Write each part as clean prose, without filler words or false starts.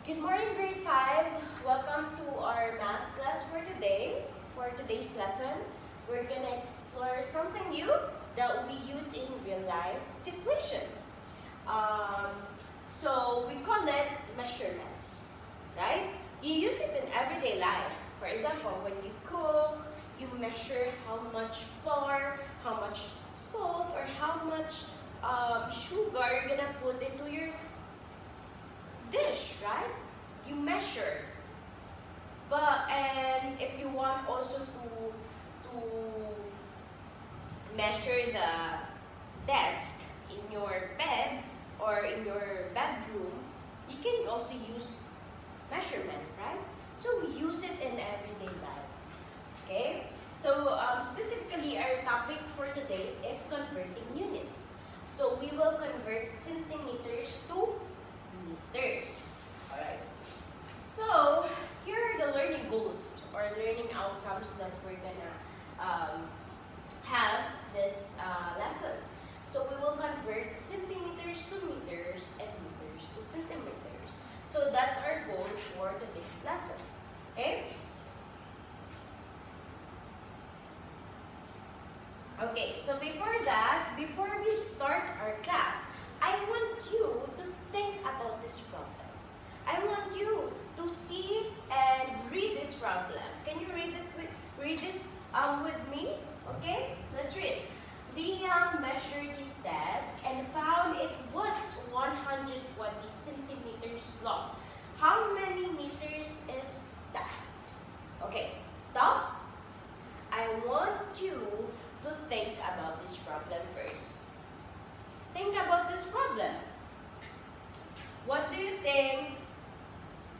Good morning, grade 5. Welcome to our math class for today. For today's lesson, we're going to explore something new that we use in real life situations. So we call it measurements, right? You use it in everyday life. For example, when you cook, you measure how much flour, how much salt, or how much sugar you're going to put into your dish, right? You measure. And if you want also to measure the desk in your bed or in your bedroom, you can also use measurement, right? So we use it in everyday life. Okay? So specifically our topic for today is converting units. So we will convert centimeters to meters. Alright. So here are the learning goals or learning outcomes that we're gonna have this lesson. So we will convert centimeters to meters and meters to centimeters. So that's our goal for today's lesson. Okay? Okay, so before we start our class, I want you to think about this problem. I want you to see and read this problem. Can you read it with me? Okay, let's read. Liam measured his desk and found it was 120 centimeters long. How many meters is that? Okay, stop. I want you to think about this problem first. Think about this problem. What do you think?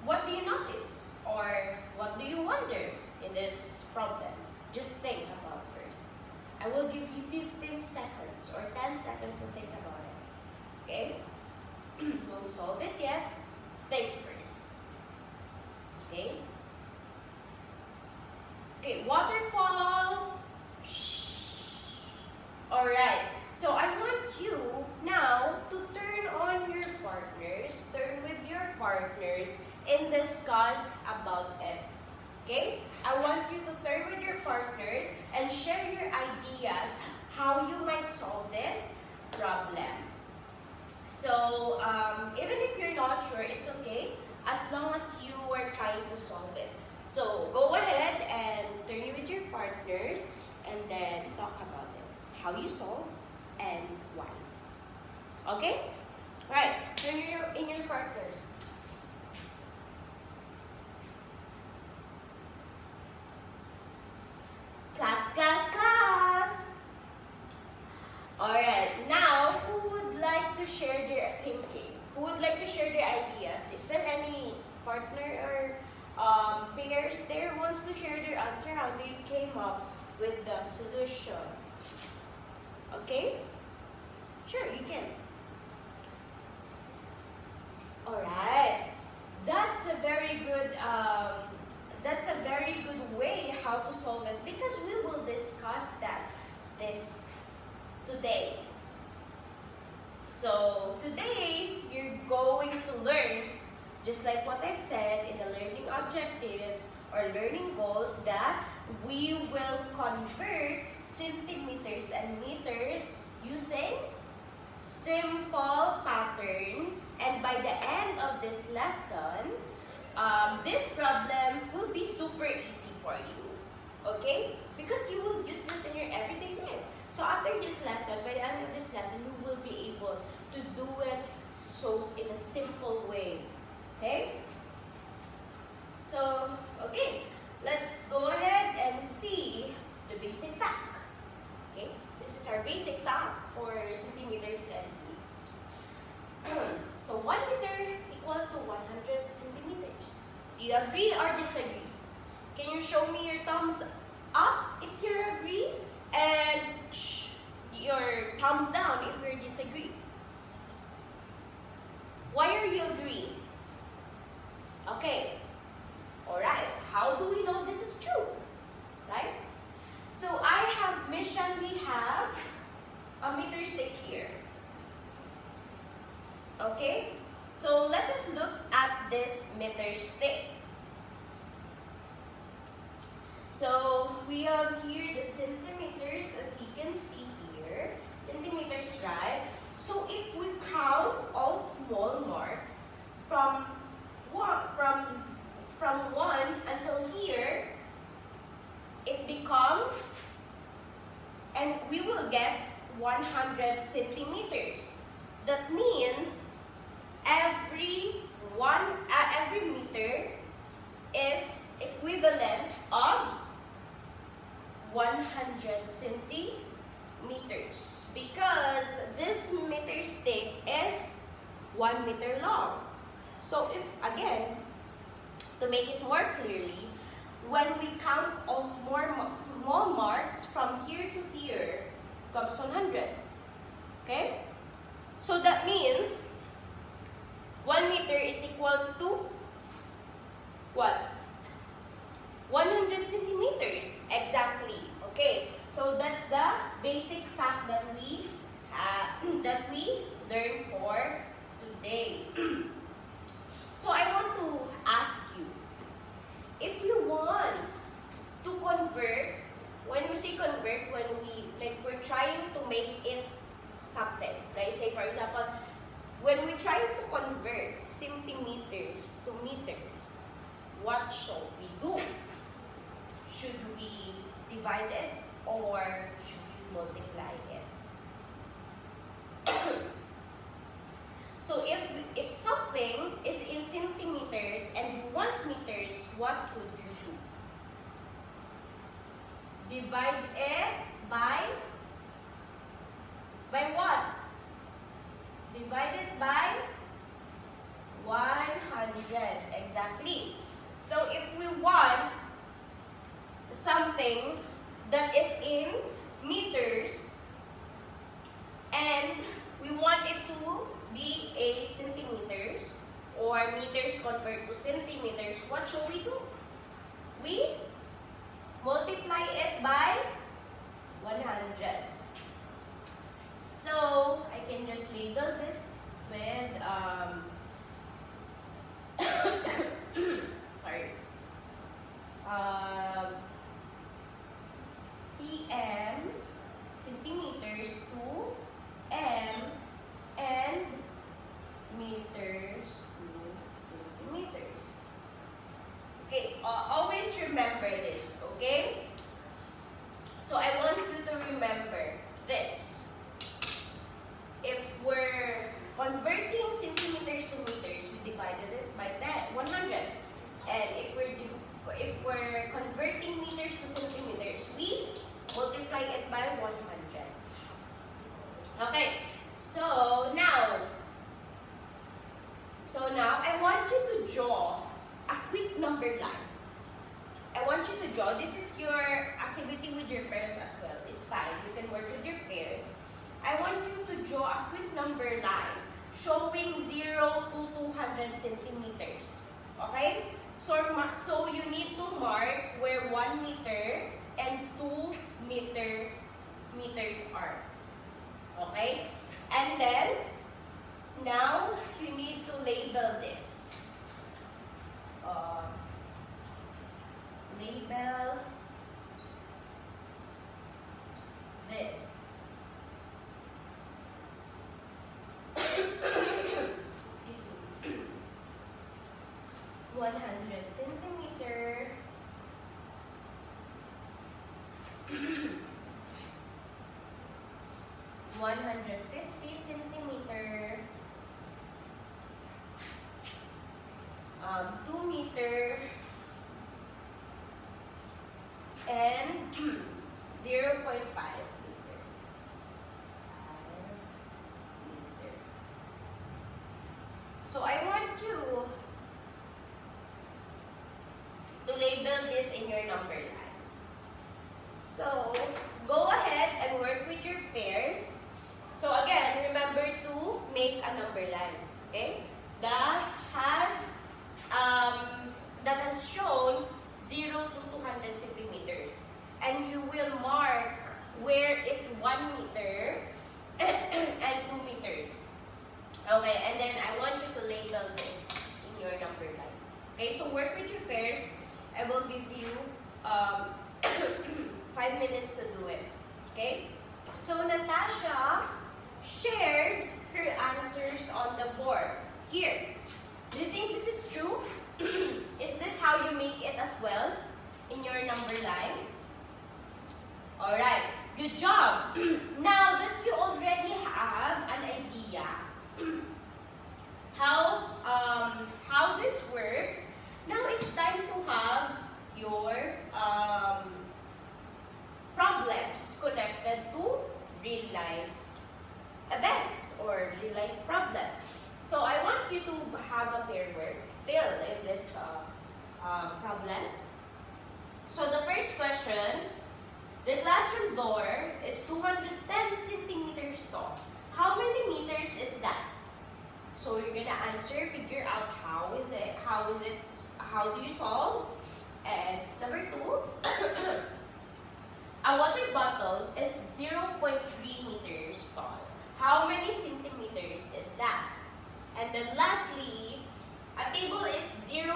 What do you notice? Or what do you wonder in this problem? Just think about first. I will give you 15 seconds or 10 seconds to think about it. Okay? Don't solve it yet. Think first. Okay? Okay, waterfalls. Shh. Alright. So I want you now to turn on your partners, turn with your partners and discuss about it. Okay? I want you to turn with your partners and share your ideas how you might solve this problem. So even if you're not sure, it's okay as long as you are trying to solve it. So go ahead and turn with your partners and then talk about it. How you solve and why. Okay? Alright, turn in your partners. Class, class, class! Alright, now who would like to share their thinking? Who would like to share their ideas? Is there any partner or pairs there who wants to share their answer? How they came up with the solution? Okay? Sure, you can. Alright. That's a very good way how to solve it because we will discuss this today. So today you're going to learn, just like what I've said in the learning objectives or learning goals, that we will convert centimeters and meters using simple patterns, and by the end of this lesson, this problem will be super easy for you, okay? Because you will use this in your everyday life. So after this lesson, by the end of this lesson, you will be able to do it so in a simple way, okay? So, okay, let's go ahead and see the basic fact. Okay, this is our basic fact for centimeters and meters. So 1 meter equals to 100 centimeters. Do you agree or disagree? Can you show me your thumbs up if you agree and your thumbs down if you disagree? Why are you agreeing? Okay. Alright. How do we know this is true? Right? So Miss Shandy have a meter stick here. Okay? So let us look at this So we have here the centimeters, as you can see here. Centimeters, right? So if we count all small marks from one until here, it becomes, and we will get 100 centimeters. That means every meter is equivalent of 100 centimeters, because this meter stick is 1 meter long. So if, again, to make it more clearly, when we count all small marks from here to here, comes 100. Okay? So that means 1 meter is equals to what? 100 centimeters. Exactly. Okay. So that's the basic fact that we learned for today. So I want to ask you, if you want to convert, when we say convert, when we're trying to make it something, right? Say for example, when we're trying to convert centimeters to meters, what shall we do? Should we divide it or should we multiply it? So if something is in centimeters and you want meters, what would you do? Divide it by what? Divide it by 100. Exactly. So if we want something that is in meters and we want it to be a centimeters, or meters convert to centimeters, what shall we do? We multiply it by 100. So I can just label this with sorry, cm, centimeters, to m, and meters to centimeters. Okay, always remember this, okay? So I want you to remember this. If we're converting centimeters to meters, we divided it by 100. And if we're converting meters to centimeters, we multiply it by 100. Okay, so now I want you to draw a quick number line. I want you to draw, this is your activity with your pairs as well. It's fine, you can work with your pairs. I want you to draw a quick number line showing 0 to 200 centimeters. Okay? So you need to mark where 1 meter and 2 meters are. Okay? And then, now you need to label this. Label this. Excuse me. 100 centimeter. 150 centimeter. 2 meter. And 0.5 meter. So I want you to label this in your number line. So go ahead and work with your pairs. So again, remember to make a number line, okay? That has shown 0 to 200 centimeters. And you will mark where is 1 meter and 2 meters. Okay, and then I want you to label this in your number line. Okay, so work with your pairs. I will give you 5 minutes to do it. Okay? So Natasha shared her answers on the board. Here. Do you think this is true? Is this how you make it as well in your number line? Alright, good job. Now that you already have an idea how this works, now it's time to have your problems connected to real life events or real life problems. So I want you to have a pair work still in this problem. So the first question, the classroom door is 210 centimeters tall. How many meters is that? So you're gonna answer, figure out how do you solve? And number 2, a water bottle is 0.3 meters tall. How many centimeters is that? And then lastly, a table is 0.7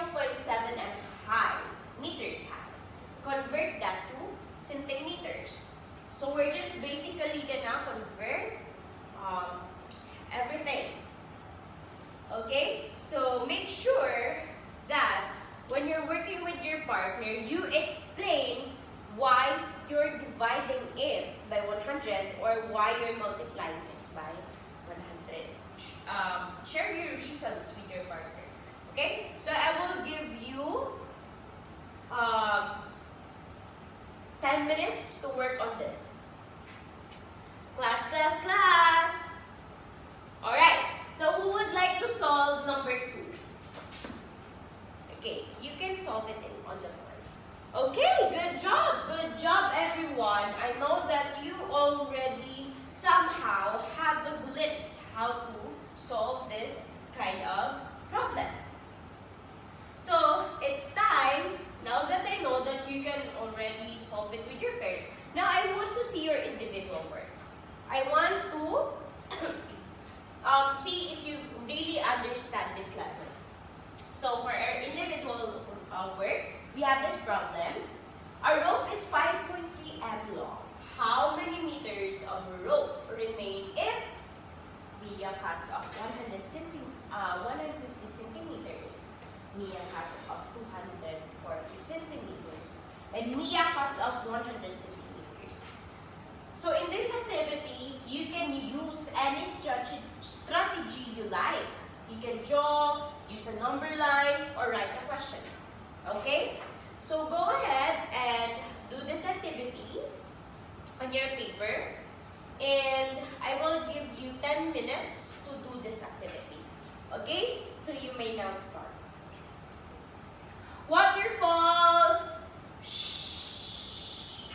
meters high. Convert that to centimeters. So we're just basically gonna convert everything. Okay? So make sure that when you're working with your partner, you explain why you're dividing it by 100 or why you're multiplying it by 100. Share your reasons with your partner. Okay? So I will give you 10 minutes to work on this. Class, class, class! Alright, so who would like to solve number 2? Okay, you can solve it on the board. Okay, good job everyone. I know that you already somehow have a glimpse how to solve this kind of problem. So, it's time, now that I know that you can already solve it with your pairs, now I want to see your individual work. I want to see if you really understand this lesson. So, for our individual work, we have this problem. Our rope is 5.3 m long. How many meters of rope remain if Mia cuts off 150 centimeters, Mia cuts off 240 centimeters, and Mia cuts off 100 centimeters? So in this activity, you can use any strategy you like. You can draw, use a number line, or write the questions. Okay? So go ahead and do this activity on your paper. And I will give you 10 minutes to do this activity. Okay? So you may now start. Waterfalls. Shh.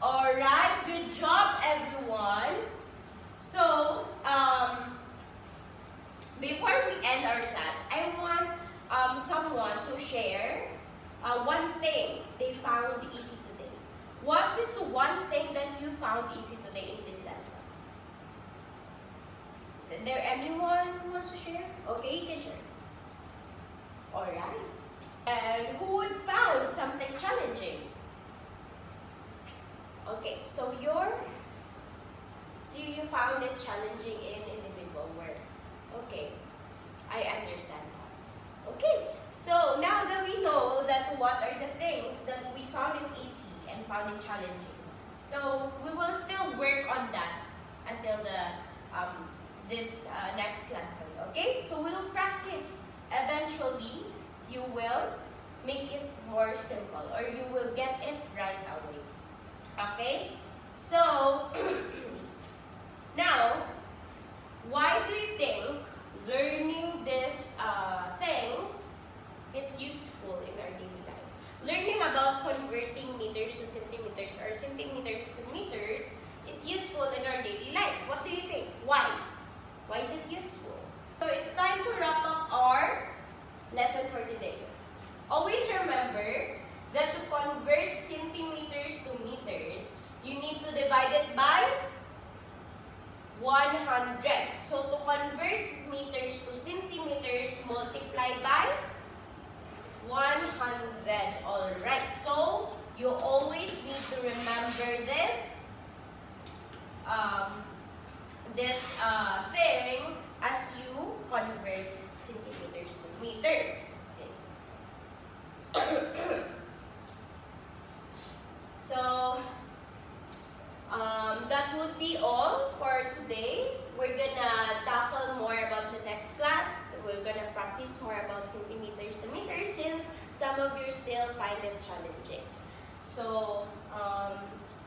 Alright, good job everyone. So, before we end our class, I want someone to share one thing they found easy today. What is one thing that you found easy today in this lesson? Is there anyone who wants to share? Okay, you can share. Alright. And who found something challenging? Okay, so you found it challenging in individual work. Okay, I understand that. Okay, so now that we know that what are the things that we found it easy and found it challenging, so we will still work on that until this next lesson. Okay, so we will practice. Eventually, you will make it more simple, or you will get it right away. Okay, so now, why do you think learning these things is useful in our daily life? Learning about converting meters to centimeters or centimeters to meters is useful in our daily life. What do you think? Why? Why is it useful? So it's time to wrap up our lesson for today. Always remember that to convert centimeters to meters, you need to divide it by 100. So to convert meters to centimeters, multiply by 100. Alright, so you always thing as you convert centimeters to meters. Okay. So, that would be all for today. We're gonna tackle more about the next class. We're gonna practice more about centimeters to meters since some of you still find it challenging. So,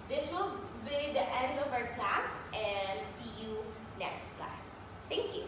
this will be the end of our class and see you next class. Thank you.